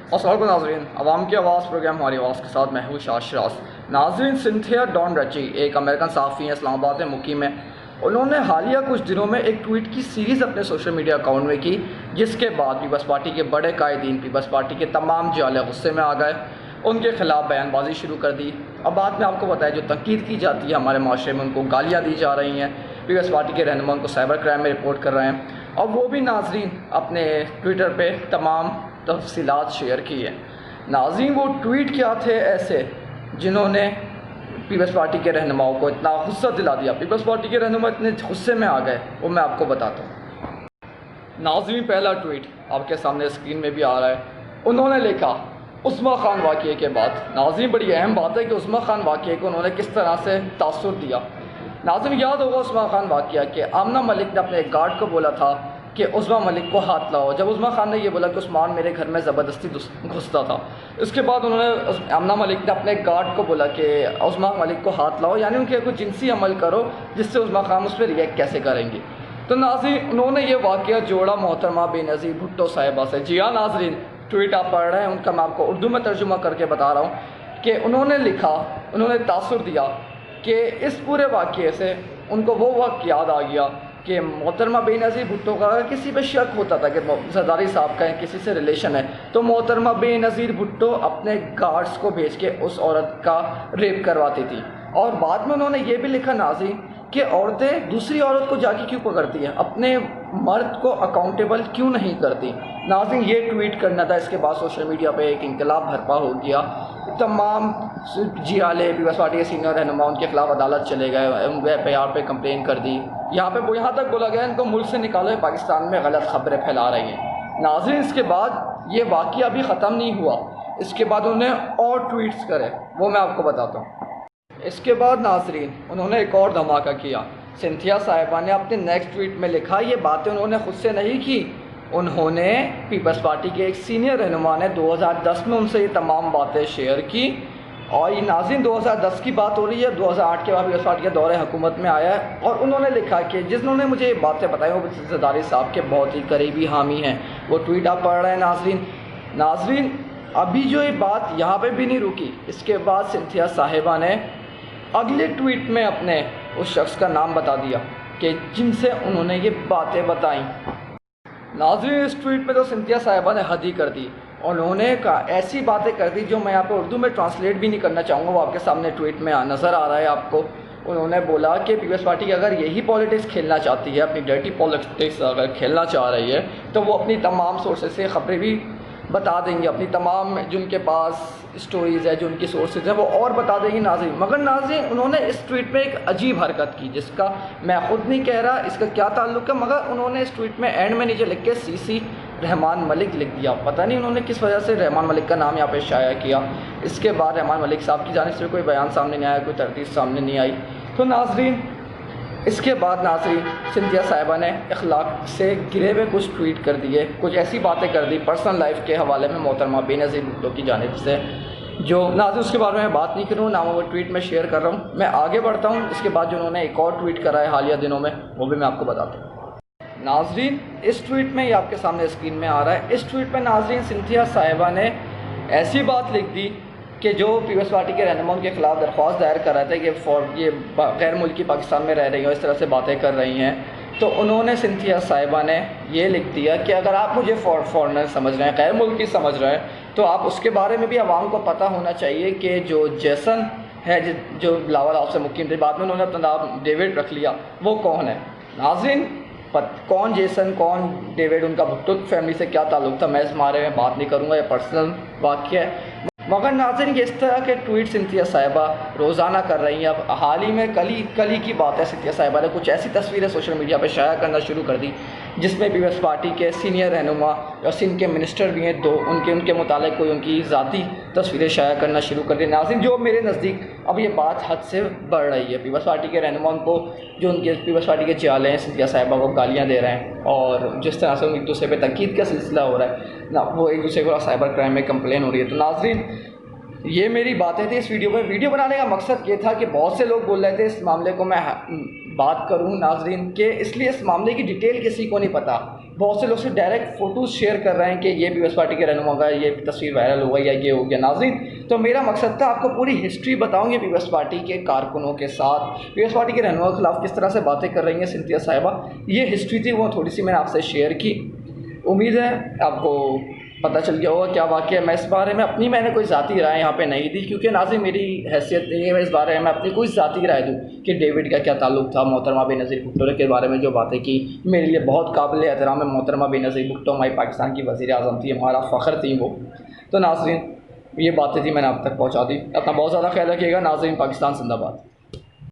अस्सलाम वालेकुम नाज़रीन, अवाम की आवाज़ प्रोग्राम हमारी आवाज़ के साथ महबूब शाशरास। नाज़रीन, सिंथिया डॉन रची एक अमेरिकन सहाफ़ी हैं, इस्लामाबाद में मुकीम है। उन्होंने हालिया कुछ दिनों में एक ट्वीट की सीरीज़ अपने सोशल मीडिया अकाउंट में की, जिसके बाद पीपल्स पार्टी के बड़े कायदीन पीपल्स पार्टी के तमाम जाले गुस्से में आ गए, उनके खिलाफ बयानबाजी शुरू कर दी। अब बाद में आपको बताया जो तनकीद की जाती है हमारे माशरे में, उनको गालियाँ दी जा रही हैं, पीपल्स पार्टी के रहनुमा उनको साइबर क्राइम में रिपोर्ट कर रहे हैं, और वो भी नाज़रीन अपने ट्विटर पे तमाम तफसीलात शेयर की है। नाज़रीन, वो ट्वीट क्या थे ऐसे जिन्होंने पीपल्स पार्टी के रहनुमाओं को इतना गुस्सा दिला दिया, पीपल्स पार्टी के रहनुमा इतने गुस्से में आ गए, वो मैं आपको बताता हूँ। नाज़रीन, पहला ट्वीट आपके सामने स्क्रीन में भी आ रहा है। उन्होंने लिखा उस्मा खान वाक़ये के बाद। नाज़रीन, बड़ी अहम बात है कि उस्मा खान वाक़ये को उन्होंने किस तरह से तासुर दिया। नाज़रीन, याद होगा उस्मा खान वाक़या कि आमना मलिक ने अपने एक गार्ड को बोला था कि उस्मा मलिक को हाथ लाओ। जब उस्मा खान ने ये बोला कि उस्मान मेरे घर में ज़बरदस्ती घुसता था, इसके बाद उन्होंने आमना मलिक ने अपने गार्ड को बोला कि उस्मा मलिक को हाथ लाओ, यानी उनके कोई जिनसी अमल करो जिससे उस्मा खान उस पर रिएक्ट कैसे करेंगी। तो नाज़रीन, उन्होंने ये वाक़या जोड़ा मोहतरमा बेनज़ीर भुट्टो साहिबा से। जी हाँ नाज़रीन, ट्वीट आप पढ़ रहे हैं, उनका मैं आपको उर्दू में तर्जुमा करके बता रहा हूँ कि उन्होंने लिखा, उन्होंने तासुर दिया कि इस पूरे वाक़ये से उनको वो वक्त याद आ गया कि मोहतरमा बेनज़ीर भुट्टो का अगर किसी पे शक होता था कि ज़रदारी साहब का किसी से रिलेशन है, तो मोहतरमा बेनज़ीर भुट्टो अपने गार्ड्स को भेज के उस औरत का रेप करवाती थी। और बाद में उन्होंने ये भी लिखा नाज़रीन कि औरतें दूसरी औरत को जाके क्यों पकड़ती हैं, अपने मर्द को अकाउंटेबल क्यों नहीं करती। नाज़रीन, ये ट्वीट करना था, इसके बाद सोशल मीडिया पे एक इंकलाब बर्पा हो गया। तमाम जियाले पीपल्स पार्टी के सीनियर रहनुमा उनके खिलाफ अदालत चले गए, उनके FIR पे कंप्लेन कर दी। यहाँ तक बोला गया इनको मुल्क से निकालो, पाकिस्तान में गलत खबरें फैला रही हैं। नाज़रीन, इसके बाद ये वाक़या अभी ख़त्म नहीं हुआ, इसके बाद उन्हें और ट्वीट्स करे, वो मैं आपको बताता हूँ। इसके बाद नाज़रीन, उन्होंने एक और धमाका किया। सिंथिया साहिबा ने अपने नेक्स्ट ट्वीट में लिखा, ये बातें उन्होंने खुद से नहीं की, उन्होंने पीपल्स पार्टी के एक सीनियर रहनुमा ने 2010 में उनसे ये तमाम बातें शेयर की। और ये नाज़रीन 2010 की बात हो रही है, 2008 के बाद पीपल्स पार्टी के दौरे हुकूमत में आया है। और उन्होंने लिखा कि जिन्होंने मुझे ये बातें बताई वो ज़रदारी साहब के बहुत ही करीबी हामी हैं। वो ट्वीट आप पढ़ रहे हैं नाज़रीन, अभी जो ये बात यहाँ पर भी नहीं रुकी, इसके बाद सिंथिया साहिबा ने अगले ट्वीट में अपने उस शख्स का नाम बता दिया कि जिनसे उन्होंने ये बातें बताई। नाज़रीन, इस ट्वीट में तो सिंथिया साहिबा ने हद ही कर दी। उन्होंने ऐसी बातें कर दी जो मैं यहाँ पे उर्दू में ट्रांसलेट भी नहीं करना चाहूँगा, वो आपके सामने ट्वीट में नज़र आ रहा है आपको। उन्होंने बोला कि पीपल्स पार्टी अगर यही पॉलिटिक्स खेलना चाहती है, अपनी डर्टी पॉलिटिक्स अगर खेलना चाह रही है, तो वो अपनी तमाम सोर्सेज से ख़बरें भी बता देंगे, अपनी तमाम जिनके पास स्टोरीज़ है, जो उनकी सोर्सेज हैं, वो और बता देंगी नाज़रीन। मगर नाज़रीन, उन्होंने इस ट्वीट में एक अजीब हरकत की जिसका मैं ख़ुद नहीं कह रहा इसका क्या ताल्लुक़ है, मगर उन्होंने इस ट्वीट में एंड में नीचे लिख के CC रहमान मलिक लिख दिया। पता नहीं उन्होंने किस वजह से रहमान मलिक का नाम यहाँ पे शाया किया। इसके बाद रहमान मलिक साहब की जानिब से कोई बयान सामने नहीं आया, कोई तरतीब सामने नहीं आई। तो नाज़रीन, इसके बाद नाज़रीन सिंथिया साहिबा ने अखलाक से गिरे हुए कुछ ट्वीट कर दिए, कुछ ऐसी बातें कर दी पर्सनल लाइफ के हवाले में मोहतरमा बेनज़ीर भुट्टो की जानिब से, जो नाज़रीन उसके बारे में मैं बात नहीं करूँ, ना वो ट्वीट में शेयर कर रहा हूँ। मैं आगे बढ़ता हूँ। इसके बाद जो उन्होंने एक और ट्वीट करा है हालिया दिनों में, वो भी मैं आपको बताता हूँ। नाज़रीन, इस ट्वीट में ये आपके सामने स्क्रीन में आ रहा है। इस ट्वीट में नाज़रीन सिंथिया साहिबा ने ऐसी बात लिख दी कि जो पीपल्स पार्टी के रहनुमा उनके खिलाफ दरख्वास्त दायर कर रहे थे कि ये गैर मुल्की पाकिस्तान में रह रही हैं, इस तरह से बातें कर रही हैं, तो उन्होंने सिंथिया साहिबा ने ये लिख दिया कि अगर आप मुझे फॉरेनर समझ रहे हैं, गैर मुल्की समझ रहे हैं, तो आप उसके बारे में भी आवाम को पता होना चाहिए कि जो जैसन है, जो बिलावल हाउस से मुकीम थे, बाद में उन्होंने अपना नाम डेविड रख लिया, वो कौन है। नाज़रीन, कौन जेसन कौन डेविड, उनका भुट्टो फैमिली से क्या ताल्लुक़ था, मैं इस बारे में बात नहीं करूँगा, ये पर्सनल वाक़या है। मगर नाज़रीन, इस तरह के ट्वीट सिंथिया साहिबा रोज़ाना कर रही हैं। अब हाल ही में कल ही की बात है, सिंथिया साहिबा ने कुछ ऐसी तस्वीरें सोशल मीडिया पर शाया करना शुरू कर दी जिसमें पीपल्स पार्टी के सीनियर रहनुमा और सिंध के मिनिस्टर भी हैं, 2 उनके मुतालिक कोई उनकी ज़ाती तस्वीरें शाया करना शुरू कर दी। नाज़रीन, जो मेरे नज़दीक अब ये बात हद से बढ़ रही है। पीपल्स पार्टी के रहनुमा उनको, जो उनके पीपल्स पार्टी के जाले हैं सिंथिया साहिबा, को गालियाँ दे रहे हैं, और जिस तरह से एक दूसरे पर तनकीद का सिलसिला हो रहा है ना, वो एक दूसरे को साइबर क्राइम में कंप्लेन हो रही है। तो नाज़रीन, ये मेरी बातें थी इस वीडियो में। वीडियो बनाने का मकसद ये था कि बहुत से लोग बोल रहे थे इस मामले को मैं बात करूं नाज़रीन, के इसलिए इस मामले की डिटेल किसी को नहीं पता। بہت سے لوگ سے ڈائریکٹ فوٹوز شیئر کر رہے ہیں کہ یہ پیپلز پارٹی کے رہنما کا یہ تصویر وائرل ہوا یا یہ ہو گیا. ناظرین تو میرا مقصد تھا آپ کو پوری ہسٹری بتاؤں گی پیپلز پارٹی کے کارکنوں کے ساتھ, پیپلز پارٹی کے رہنما کے خلاف کس طرح سے باتیں کر رہی ہیں سنتھیا صاحبہ. یہ ہسٹری تھی, وہ تھوڑی سی میں نے آپ سے شیئر کی. امید ہے آپ کو پتہ چل گیا ہوگا کیا واقعہ. میں اس بارے میں میں نے کوئی ذاتی رائے یہاں پہ نہیں دی, کیونکہ ناظرین میری حیثیت نہیں ہے میں اس بارے میں اپنی کوئی ذاتی رائے دوں کہ ڈیوڈ کا کیا تعلق تھا. محترمہ بے نظیر بھٹو کے بارے میں جو باتیں کی میرے لیے بہت قابل احترام ہے. محترمہ بے نظیر بھٹو ہماری پاکستان کی وزیر اعظم تھی, ہمارا فخر تھی وہ. تو ناظرین یہ باتیں تھی میں نے آپ تک پہنچا دی. اپنا بہت زیادہ خیال رکھیے گا. ناظرین پاکستان زندہ باد.